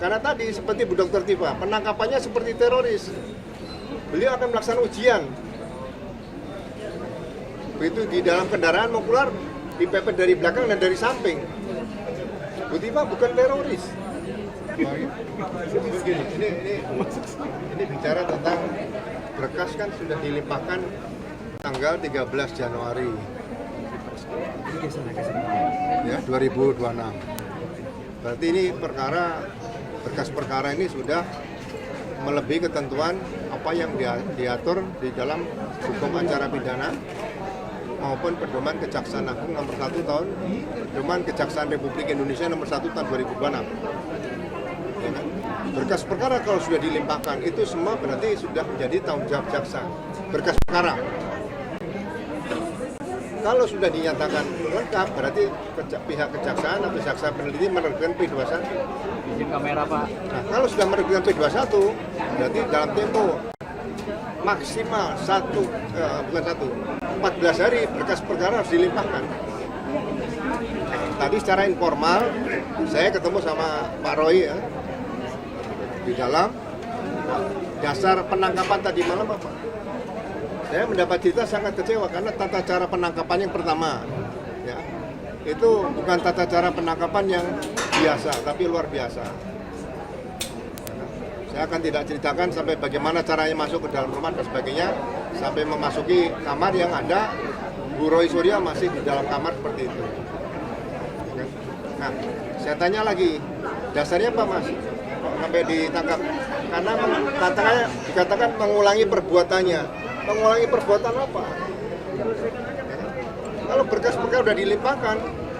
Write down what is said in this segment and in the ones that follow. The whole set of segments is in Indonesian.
Karena tadi seperti Bu Dr. Tifa, penangkapannya seperti teroris. Beliau akan melaksanakan ujian. Begitu di dalam kendaraan mau keluar, dipepet dari belakang dan dari samping. Bu Tifa bukan teroris. Ini bicara tentang berkas kan sudah dilimpahkan tanggal 13 Januari ya 2026. Berarti ini berkas perkara ini sudah melebihi ketentuan apa yang diatur di dalam hukum acara pidana maupun Pedoman Kejaksaan Agung nomor 1 tahun Pedoman Kejaksaan Republik Indonesia nomor 1 tahun 2026. Ya kan? Berkas perkara kalau sudah dilimpahkan itu semua berarti sudah menjadi tanggung jawab jaksa. Berkas perkara kalau sudah dinyatakan lengkap berarti pihak kejaksaan atau jaksa peneliti menerbitkan P21. Izin kamera Pak. Nah, kalau sudah menerbitkan P21 berarti dalam tempo maksimal 14 hari berkas perkara harus dilimpahkan. Tadi secara informal saya ketemu sama Pak Roy ya, di dalam dasar penangkapan tadi malam apa? Saya mendapat cerita sangat kecewa karena tata cara penangkapan yang pertama ya, itu bukan tata cara penangkapan yang biasa tapi luar biasa. Saya akan tidak ceritakan sampai bagaimana caranya masuk ke dalam rumah dan sebagainya, sampai memasuki kamar yang ada Bu Roy Suryo masih di dalam kamar seperti itu. Nah, saya tanya lagi, dasarnya apa Mas? Kok sampai ditangkap? Karena dikatakan mengulangi perbuatannya. Mengulangi perbuatan apa? Kalau berkas-berkas sudah dilimpahkan,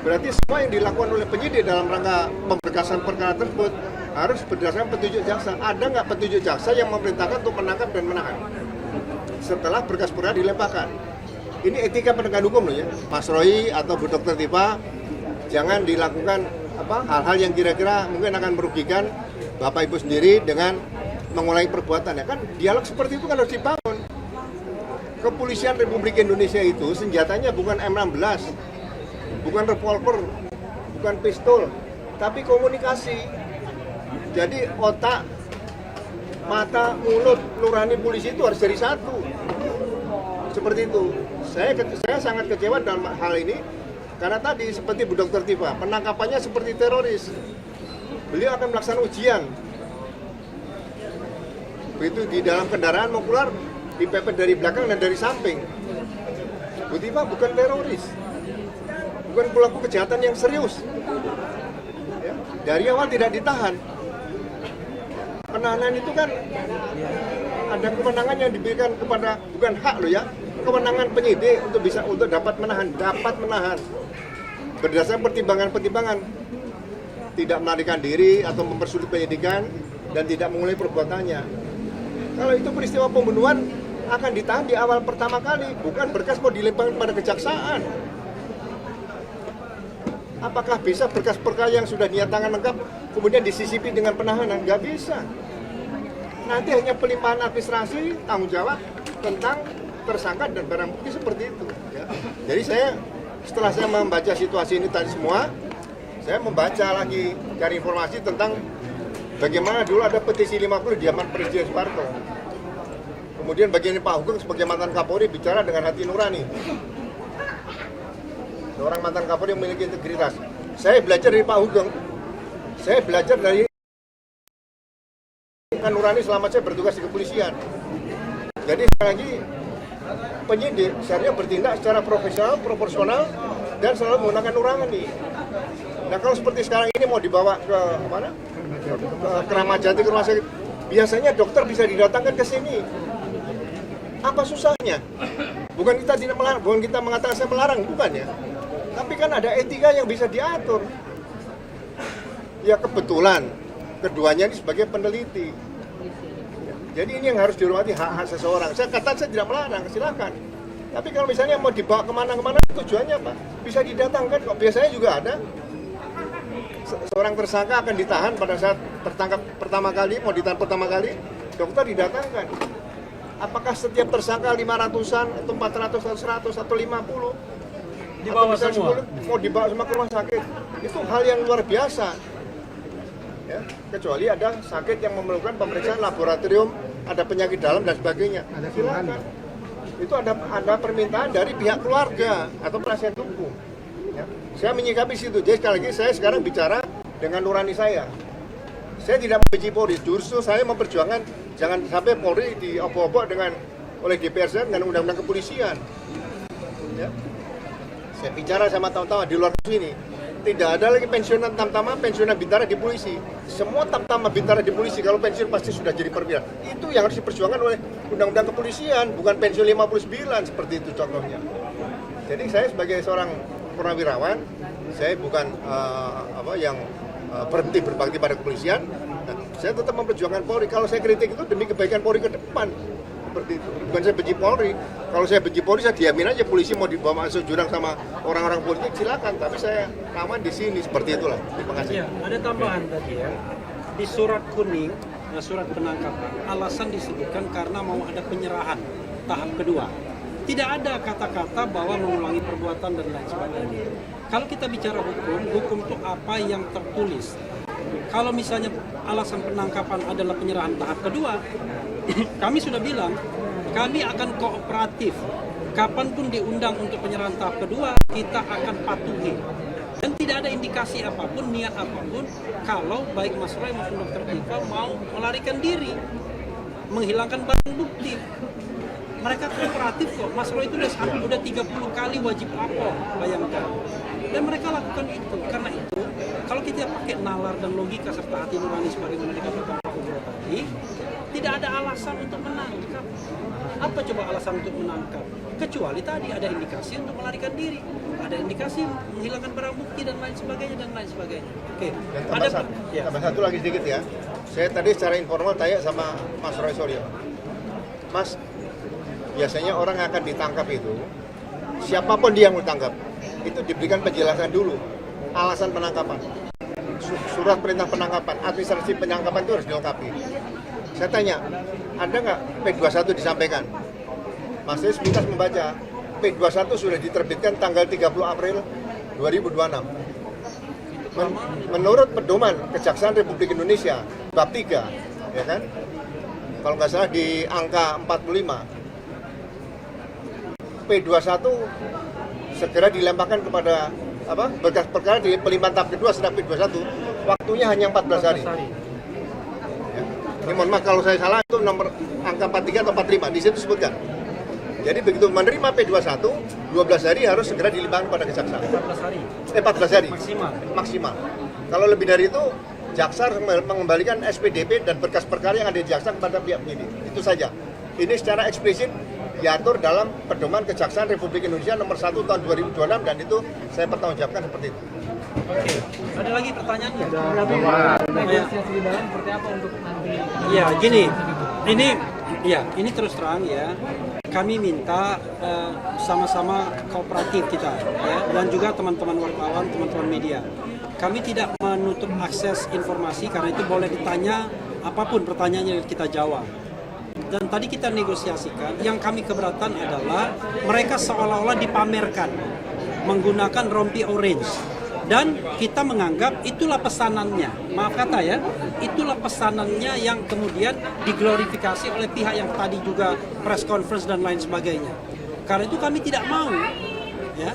berarti semua yang dilakukan oleh penyidik dalam rangka pemberkasan perkara tersebut harus berdasarkan petunjuk jaksa. Ada nggak petunjuk jaksa yang memerintahkan untuk menangkap dan menahan setelah berkas perkara dilimpahkan? Ini etika penegakan hukum loh ya, Mas Roy atau Bu Dr. Tifa, jangan dilakukan hal-hal yang kira-kira mungkin akan merugikan Bapak Ibu sendiri dengan mengulangi perbuatan ya kan. Dialog seperti itu kan harus dibangun. Kepolisian Republik Indonesia itu senjatanya bukan M16, bukan revolver, bukan pistol, tapi komunikasi. Jadi otak, mata, mulut, nurani polisi itu harus jadi satu. Seperti itu. Saya sangat kecewa dalam hal ini karena tadi seperti Bu Dr. Tifa, penangkapannya seperti teroris. Beliau akan melaksanakan ujian. Begitu di dalam kendaraan mau keluar, dipepet dari belakang dan dari samping. Bu Tifa bukan teroris, bukan pelaku kejahatan yang serius. Ya, dari awal tidak ditahan. Penahanan itu kan ada kewenangan yang diberikan kepada, bukan hak loh ya, kewenangan penyidik untuk dapat menahan berdasarkan pertimbangan-pertimbangan, tidak melarikan diri atau mempersulit penyidikan dan tidak mengulangi perbuatannya. Kalau itu peristiwa pembunuhan akan ditahan di awal pertama kali, bukan berkas mau dilimpahkan pada kejaksaan. Apakah bisa berkas perkara yang sudah dinyatakan lengkap kemudian disisipi dengan penahanan? Nggak bisa. Nanti hanya pelimpahan administrasi tanggung jawab tentang tersangka dan barang bukti seperti itu. Ya. Jadi setelah saya membaca situasi ini tadi semua, saya membaca lagi, cari informasi tentang bagaimana dulu ada petisi 50 di zaman Presiden Soeharto. Kemudian bagian Pak Hugeng sebagai mantan Kapolri bicara dengan hati nurani. Seorang mantan Kapolri yang memiliki integritas. Saya belajar dari Pak Hugeng. Saya belajar dari nurani selama saya bertugas di kepolisian. Jadi sekali lagi penyidik seharusnya bertindak secara profesional, proporsional, dan selalu menggunakan nurani. Nah kalau seperti sekarang ini mau dibawa ke mana? Ke Kramat Jati, ke rumah sakit. Biasanya dokter bisa didatangkan ke sini. Apa susahnya? Bukan kita tidak melarang, bukan kita mengatakan saya melarang, bukan ya. Tapi kan ada etika yang bisa diatur. Ya kebetulan keduanya ini sebagai peneliti. Jadi ini yang harus dihormati, hak-hak seseorang. Saya katakan saya tidak melarang, silakan. Tapi kalau misalnya mau dibawa kemana-kemana, tujuannya apa? Bisa didatangkan kok. Biasanya juga ada. Seorang tersangka akan ditahan pada saat tertangkap pertama kali, mau ditahan pertama kali, dokter didatangkan. Apakah setiap tersangka 500-an atau 400 atau 100 atau 50 dibawa atau semua 10, mau dibawa semua ke rumah sakit? Itu hal yang luar biasa. Ya, kecuali ada sakit yang memerlukan pemeriksaan laboratorium, ada penyakit dalam dan sebagainya. Silakan. Itu ada permintaan dari pihak keluarga atau penasihat hukum. Ya. Saya menyikapi situ. Jadi sekali lagi saya sekarang bicara dengan nurani saya. Saya tidak membenci Polri, justru saya memperjuangkan jangan sampai Polri diobok-obok oleh DPR dengan undang-undang kepolisian. Ya. Saya bicara sama teman-teman di luar sini, tidak ada lagi pensiunan tamtama, pensiunan bintara di polisi. Semua tamtama bintara di polisi kalau pensiun pasti sudah jadi perwira. Itu yang harus diperjuangkan oleh undang-undang kepolisian, bukan pensiun 59 seperti itu contohnya. Jadi saya sebagai seorang purnawirawan, saya bukan berhenti berbakti pada kepolisian. Nah, saya tetap memperjuangkan Polri. Kalau saya kritik itu demi kebaikan Polri ke depan. Seperti itu. Bukan saya benci Polri. Kalau saya benci Polri, saya diamin aja polisi mau dibawa masuk jurang sama orang-orang politik, silakan. Tapi saya aman di sini, seperti itulah. Terima kasih. Ya, ada tambahan tadi ya. Di surat kuning, surat penangkapan, alasan disebutkan karena mau ada penyerahan tahap kedua. Tidak ada kata-kata bahwa mengulangi perbuatan dan lain sebagainya. Kalau kita bicara hukum itu apa yang tertulis. Kalau misalnya alasan penangkapan adalah penyerahan tahap kedua, kami sudah bilang, kami akan kooperatif. Kapanpun diundang untuk penyerahan tahap kedua, kita akan patuhi. Dan tidak ada indikasi apapun, niat apapun, kalau baik Mas Roy maupun Dr. Tifa mau melarikan diri, menghilangkan barang bukti. Mereka kooperatif kok. Mas Roy itu udah 30 kali wajib lapor, bayangkan. Dan mereka lakukan itu. Karena itu, kalau kita pakai nalar dan logika serta hati nurani sebagaimana dikatakan Pak Ugro tadi, tidak ada alasan untuk menangkap. Apa coba alasan untuk menangkap? Kecuali tadi ada indikasi untuk melarikan diri, ada indikasi menghilangkan barang bukti dan lain sebagainya dan lain sebagainya. Oke. Tambah satu lagi sedikit ya. Saya tadi secara informal tanya sama Mas Roy Suryo. Mas, biasanya orang yang akan ditangkap itu, siapapun dia yang ditangkap, itu diberikan penjelasan dulu alasan penangkapan, surat perintah penangkapan, administrasi penangkapan itu harus dilengkapi. Saya tanya, ada nggak P21 disampaikan? Mas Nis minta membaca. P21 sudah diterbitkan tanggal 30 April 2026. Menurut pedoman Kejaksaan Republik Indonesia bab 3, ya kan? Kalau nggak salah di angka 45. P21 segera dilemparkan kepada berkas perkara di pelimpahan tahap kedua sedang P21, waktunya hanya 14 hari. Ya. Ini mohon maaf kalau saya salah, itu nomor angka 43 atau 45 di situ sebutkan. Jadi begitu menerima P21, 12 hari harus segera dilimpahkan kepada kejaksaan. 14 hari. Maksimal. Kalau lebih dari itu, jaksa harus mengembalikan SPDP dan berkas perkara yang ada di jaksa kepada pihak penyidik. Itu saja. Ini secara eksplisit diatur dalam pedoman Kejaksaan Republik Indonesia nomor 1 tahun 2026 dan itu saya pertanggungjawabkan seperti itu. Oke. Ada lagi pertanyaan nggak? Negosiasi di dalam seperti apa untuk nanti? Ya, gini. Ini terus terang ya. Kami minta sama-sama kooperatif kita ya, dan juga teman-teman wartawan, teman-teman media. Kami tidak menutup akses informasi karena itu boleh ditanya apapun pertanyaannya kita jawab. Dan tadi kita negosiasikan, yang kami keberatan adalah mereka seolah-olah dipamerkan menggunakan rompi orange. Dan kita menganggap itulah pesanannya, maaf kata ya, itulah pesanannya yang kemudian diglorifikasi oleh pihak yang tadi juga press conference dan lain sebagainya. Karena itu kami tidak mau, ya,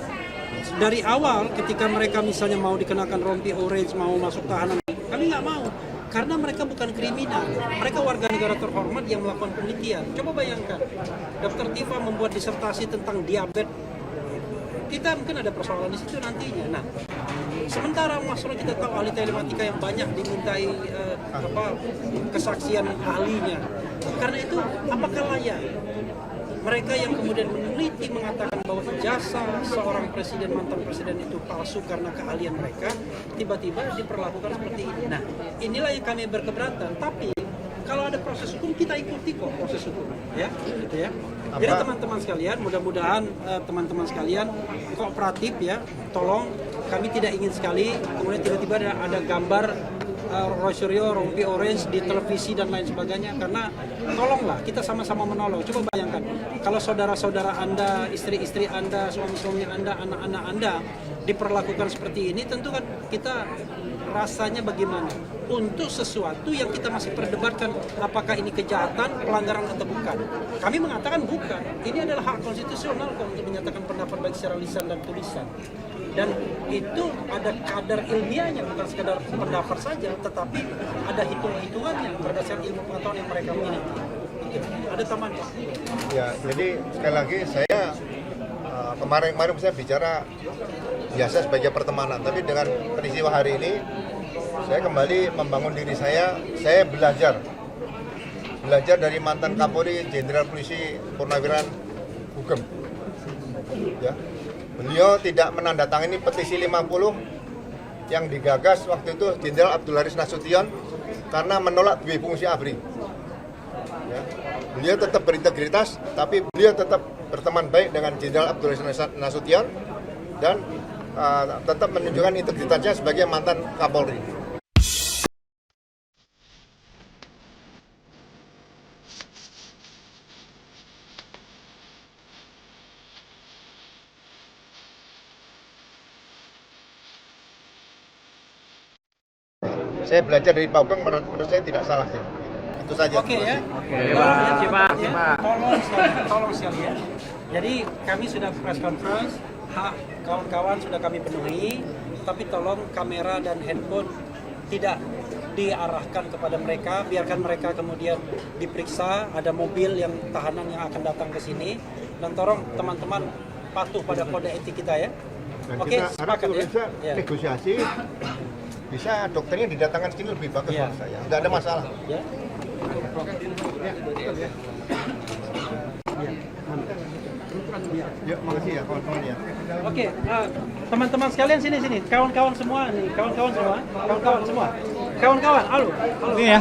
dari awal ketika mereka misalnya mau dikenakan rompi orange, mau masuk tahanan, kami nggak mau. Karena mereka bukan kriminal, mereka warga negara terhormat yang melakukan penelitian. Coba bayangkan, Dr. Tifa membuat disertasi tentang diabetes. Kita mungkin ada persoalan di situ nantinya. Nah, sementara Mas Roy kita tahu ahli telematika yang banyak dimintai kesaksian ahlinya. Karena itu, apakah layak mereka yang kemudian meneliti mengatakan bahwa ijazah seorang presiden, mantan presiden itu palsu karena keahlian mereka, tiba-tiba diperlakukan seperti ini. Nah, inilah yang kami berkeberatan. Tapi kalau ada proses hukum, kita ikuti kok proses hukum, ya, gitu ya. Jadi teman-teman sekalian, mudah-mudahan teman-teman sekalian kooperatif ya. Tolong, kami tidak ingin sekali kemudian tiba-tiba ada gambar Roy Suryo rompi orange di televisi dan lain sebagainya. Karena tolonglah kita sama-sama menolong. Coba bayangkan kalau saudara-saudara Anda, istri-istri Anda, suami-suami Anda, anak-anak Anda diperlakukan seperti ini, tentu kan kita rasanya bagaimana? untuk sesuatu yang kita masih perdebatkan apakah ini kejahatan, pelanggaran atau bukan. Kami mengatakan bukan. Ini adalah hak konstitusional kok untuk menyatakan pendapat baik secara lisan dan tulisan. Dan itu ada kadar ilmiahnya, bukan sekadar pendapat saja, tetapi ada hitung-hitungannya berdasarkan ilmu pengetahuan yang mereka miliki. Ada tambahan Pak? Ya, jadi sekali lagi saya kemarin saya bicara biasa sebagai pertemanan, tapi dengan peristiwa hari ini saya kembali membangun diri saya belajar dari mantan Kapolri Jenderal Polisi Purnawirawan Hugeng. Ya. Beliau tidak menandatangani petisi 50 yang digagas waktu itu Jenderal Abdul Haris Nasution karena menolak dua fungsi ABRI. Ya. Beliau tetap berintegritas, tapi beliau tetap berteman baik dengan Jenderal Abdul Haris Nasution dan tetap menunjukkan integritasnya sebagai mantan Kapolri. Saya belajar dari Pak Hugeng, menurut saya tidak salah sih. Itu saja. Oke ya. Tolong sekalian. Jadi kami sudah press conference, hak kawan-kawan sudah kami penuhi, tapi tolong kamera dan handphone tidak diarahkan kepada mereka, biarkan mereka kemudian diperiksa, ada mobil yang tahanan yang akan datang ke sini, dan tolong teman-teman patuh pada kode etik kita ya. Oke, sepakat ya. Negosiasi bisa dokternya didatangkan sini lebih bagus menurut saya. Tidak ada masalah. Ya. Ya, makasih ya kawan-kawan ya. Oke, teman-teman sekalian sini, kawan-kawan semua nih, kawan-kawan semua, halo. Ini ya.